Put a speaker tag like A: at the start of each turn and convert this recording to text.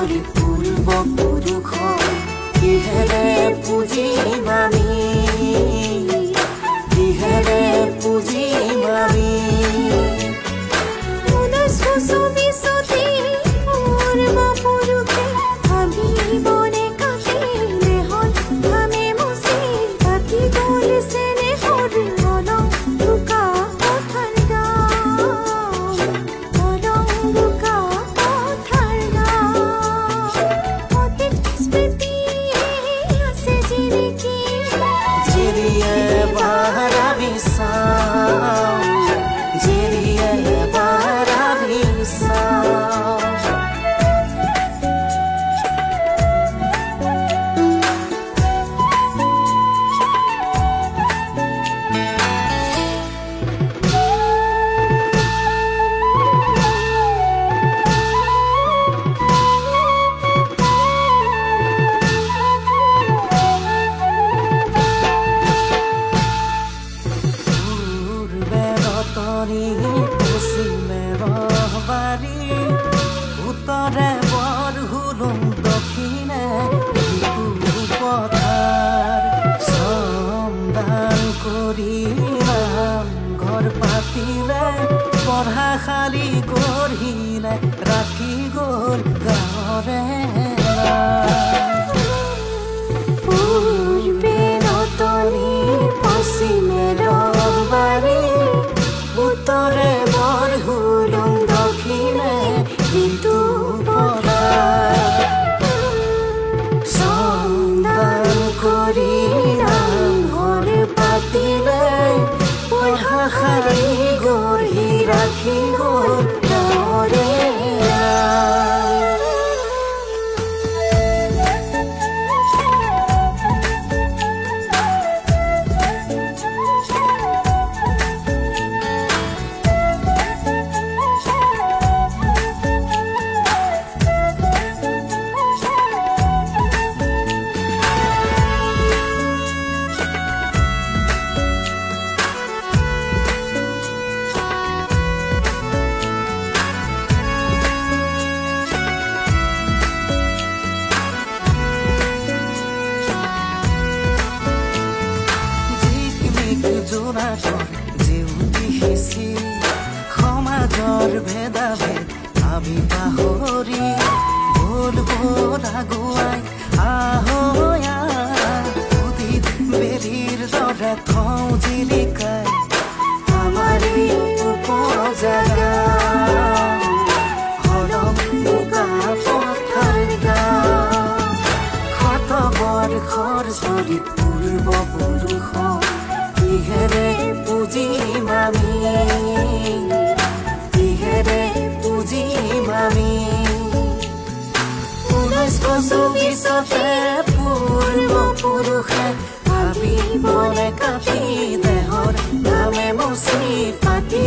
A: কৰি পূৰ্বপুৰুষ কিহেৰে পুজিম আমি কিহেৰে পুজিম আমি উত্তৰে বৰহুলুং দক্ষিণে পথাৰ চন্দান কৰি ঘৰ পাতিলে পঢ়াশালী গঢ়িলে ৰাখি গ'ল গাঁৱৰে পূৰ্বে নতনী পশ্চিমে ৰবাৰী উত্তৰে বৰহুলুং দক্ষিণে ইটো পথাৰ চন্দান কৰি নামঘৰ পাতিলে পঢ়াশালী গঢ়ি ৰাখি গ'ল গাঁৱৰে সমাজৰ ভেদাভেদ আমি পাহৰি ভুল ভুল আগুৱাই আহয়া উদিত বেলিৰ দৰে থওঁ জিলিকাই আমাৰ উপজাগা হলম মুগা পথাৰ গাঁও শত বৰ্ষৰ চৰি পূৰ্বপুৰুষ কিহেৰে পুজিম আমি কিহেৰে পুজিম আমি 1924 পূৰ্বপুৰুষে ভাবিবনে কাটি দেহৰ নামে মচি পাতি